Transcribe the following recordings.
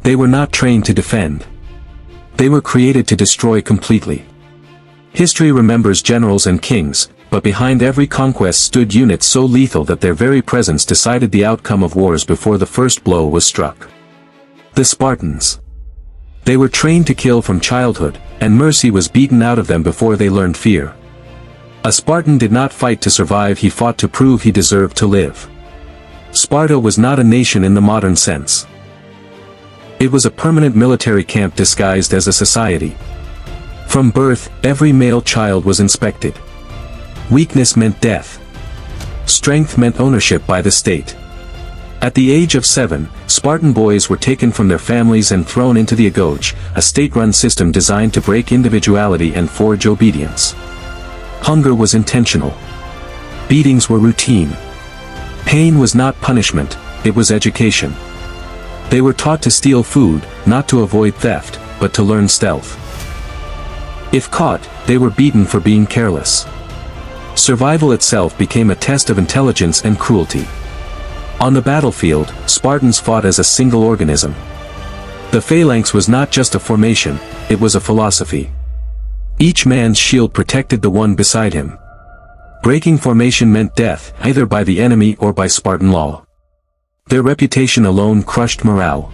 They were not trained to defend. They were created to destroy completely. History remembers generals and kings, but behind every conquest stood units so lethal that their very presence decided the outcome of wars before the first blow was struck. The Spartans. They were trained to kill from childhood, and mercy was beaten out of them before they learned fear. A Spartan did not fight to survive, he fought to prove he deserved to live. Sparta was not a nation in the modern sense. It was a permanent military camp disguised as a society. From birth, every male child was inspected. Weakness meant death. Strength meant ownership by the state. At the age of 7, Spartan boys were taken from their families and thrown into the agoge, a state-run system designed to break individuality and forge obedience. Hunger was intentional. Beatings were routine. Pain was not punishment, it was education. They were taught to steal food, not to avoid theft, but to learn stealth. If caught, they were beaten for being careless. Survival itself became a test of intelligence and cruelty. On the battlefield, Spartans fought as a single organism. The phalanx was not just a formation, it was a philosophy. Each man's shield protected the one beside him. Breaking formation meant death, either by the enemy or by Spartan law. Their reputation alone crushed morale.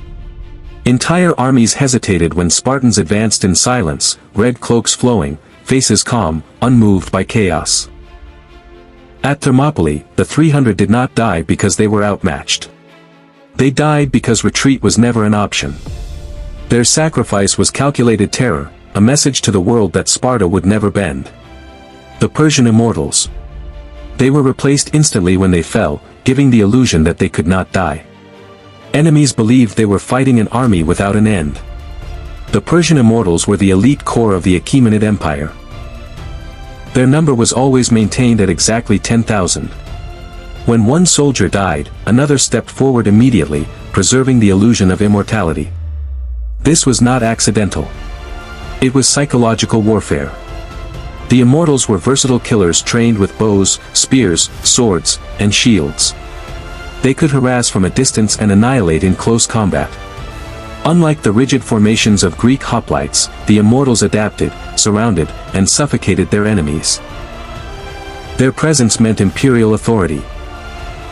Entire armies hesitated when Spartans advanced in silence, red cloaks flowing, faces calm, unmoved by chaos. At Thermopylae, the 300 did not die because they were outmatched. They died because retreat was never an option. Their sacrifice was calculated terror, a message to the world that Sparta would never bend. The Persian Immortals. They were replaced instantly when they fell, giving the illusion that they could not die. Enemies believed they were fighting an army without an end. The Persian Immortals were the elite core of the Achaemenid Empire. Their number was always maintained at exactly 10,000. When one soldier died, another stepped forward immediately, preserving the illusion of immortality. This was not accidental. It was psychological warfare. The Immortals were versatile killers trained with bows, spears, swords, and shields. They could harass from a distance and annihilate in close combat. Unlike the rigid formations of Greek hoplites, the Immortals adapted, surrounded, and suffocated their enemies. Their presence meant imperial authority.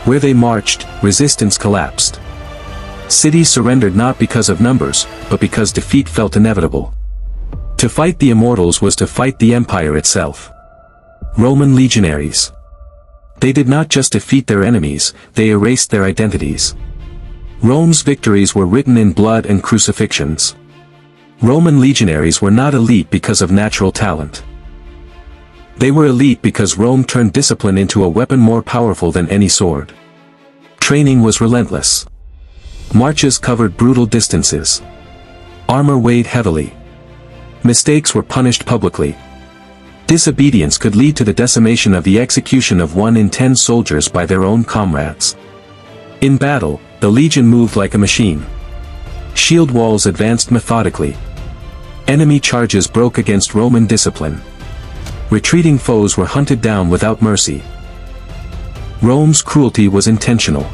Where they marched, resistance collapsed. Cities surrendered not because of numbers, but because defeat felt inevitable. To fight the Immortals was to fight the empire itself. Roman legionaries. They did not just defeat their enemies, they erased their identities. Rome's victories were written in blood and crucifixions. Roman legionaries were not elite because of natural talent. They were elite because Rome turned discipline into a weapon more powerful than any sword. Training was relentless. Marches covered brutal distances. Armor weighed heavily. Mistakes were punished publicly. Disobedience could lead to the decimation of the execution of 1 in 10 soldiers by their own comrades. In battle, the legion moved like a machine. Shield walls advanced methodically. Enemy charges broke against Roman discipline. Retreating foes were hunted down without mercy. Rome's cruelty was intentional.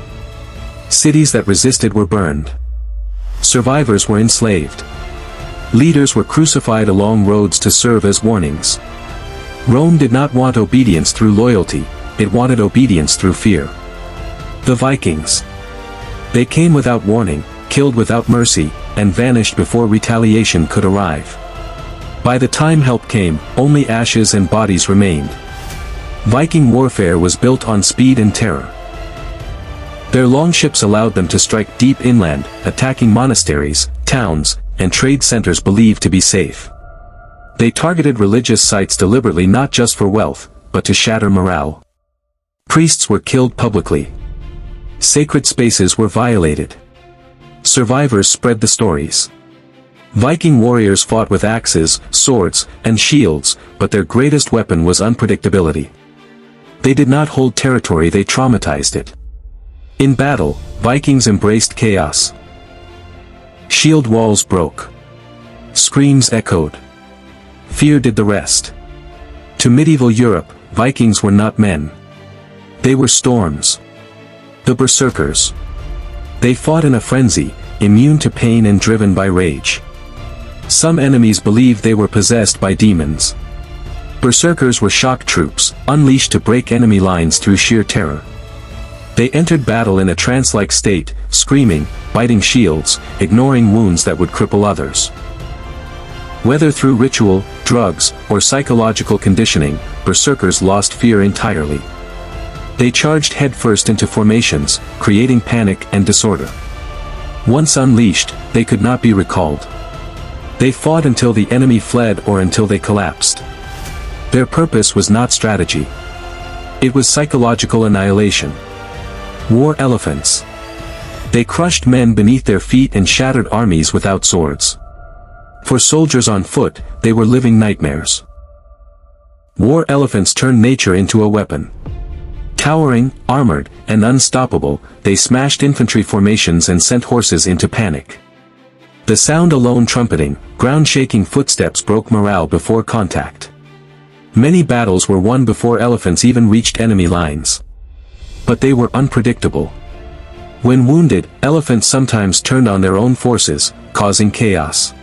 Cities that resisted were burned. Survivors were enslaved. Leaders were crucified along roads to serve as warnings. Rome did not want obedience through loyalty, it wanted obedience through fear. The Vikings. They came without warning, killed without mercy, and vanished before retaliation could arrive. By the time help came, only ashes and bodies remained. Viking warfare was built on speed and terror. Their longships allowed them to strike deep inland, attacking monasteries, towns, and trade centers believed to be safe. They targeted religious sites deliberately not just for wealth, but to shatter morale. Priests were killed publicly. Sacred spaces were violated. Survivors spread the stories. Viking warriors fought with axes, swords, and shields, but their greatest weapon was unpredictability. They did not hold territory, they traumatized it. In battle, Vikings embraced chaos. Shield walls broke. Screams echoed. Fear did the rest. To medieval Europe, Vikings were not men. They were storms. The berserkers. They fought in a frenzy, immune to pain and driven by rage. Some enemies believed they were possessed by demons. Berserkers were shock troops, unleashed to break enemy lines through sheer terror. They entered battle in a trance-like state, screaming, biting shields, ignoring wounds that would cripple others. Whether through ritual, drugs, or psychological conditioning, berserkers lost fear entirely. They charged headfirst into formations, creating panic and disorder. Once unleashed, they could not be recalled. They fought until the enemy fled or until they collapsed. Their purpose was not strategy. It was psychological annihilation. War elephants. They crushed men beneath their feet and shattered armies without swords. For soldiers on foot, they were living nightmares. War elephants turned nature into a weapon. Towering, armored, and unstoppable, they smashed infantry formations and sent horses into panic. The sound alone trumpeting, ground-shaking footsteps broke morale before contact. Many battles were won before elephants even reached enemy lines. But they were unpredictable. When wounded, elephants sometimes turned on their own forces, causing chaos.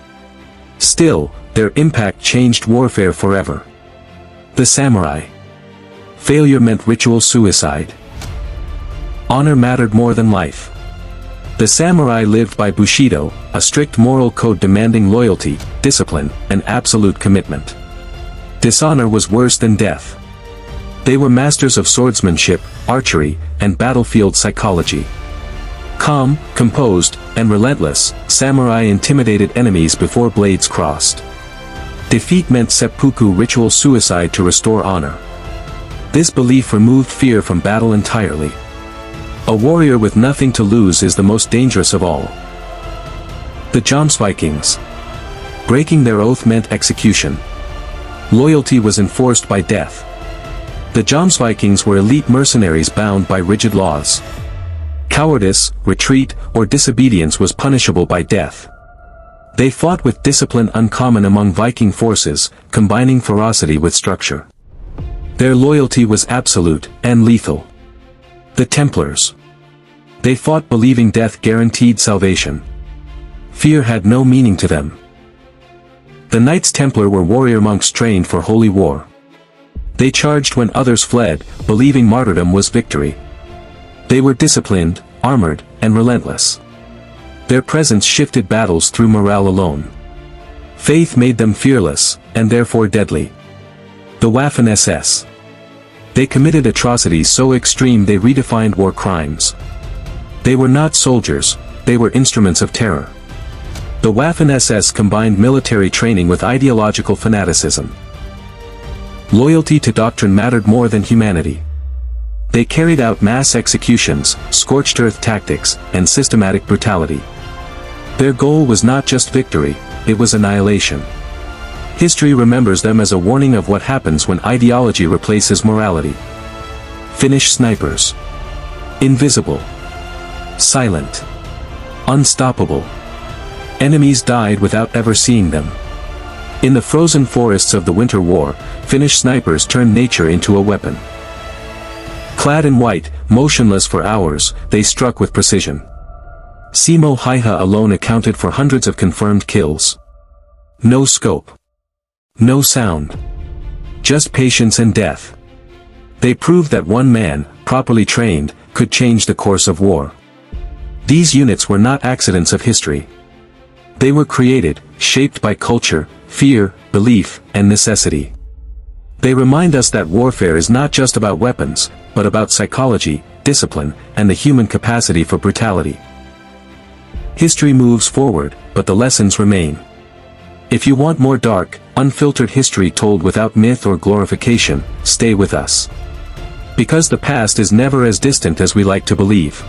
Still, their impact changed warfare forever. The samurai. Failure meant ritual suicide. Honor mattered more than life. The samurai lived by Bushido, a strict moral code demanding loyalty, discipline, and absolute commitment. Dishonor was worse than death. They were masters of swordsmanship, archery, and battlefield psychology. Calm, composed, and relentless, samurai intimidated enemies before blades crossed. Defeat meant seppuku ritual suicide to restore honor. This belief removed fear from battle entirely. A warrior with nothing to lose is the most dangerous of all. The Jomsvikings. Breaking their oath meant execution. Loyalty was enforced by death. The Jomsvikings were elite mercenaries bound by rigid laws. Cowardice, retreat, or disobedience was punishable by death. They fought with discipline uncommon among Viking forces, combining ferocity with structure. Their loyalty was absolute and lethal. The Templars. They fought believing death guaranteed salvation. Fear had no meaning to them. The Knights Templar were warrior monks trained for holy war. They charged when others fled, believing martyrdom was victory. They were disciplined, armored, and relentless. Their presence shifted battles through morale alone. Faith made them fearless, and therefore deadly. The Waffen-SS. They committed atrocities so extreme they redefined war crimes. They were not soldiers, they were instruments of terror. The Waffen-SS combined military training with ideological fanaticism. Loyalty to doctrine mattered more than humanity. They carried out mass executions, scorched earth tactics, and systematic brutality. Their goal was not just victory, it was annihilation. History remembers them as a warning of what happens when ideology replaces morality. Finnish snipers. Invisible. Silent. Unstoppable. Enemies died without ever seeing them. In the frozen forests of the Winter War, Finnish snipers turned nature into a weapon. Clad in white, motionless for hours, they struck with precision. Simo Haiha alone accounted for hundreds of confirmed kills. No scope. No sound. Just patience and death. They proved that one man, properly trained, could change the course of war. These units were not accidents of history. They were created, shaped by culture, fear, belief, and necessity. They remind us that warfare is not just about weapons, but about psychology, discipline, and the human capacity for brutality. History moves forward, but the lessons remain. If you want more dark, unfiltered history told without myth or glorification, stay with us. Because the past is never as distant as we like to believe.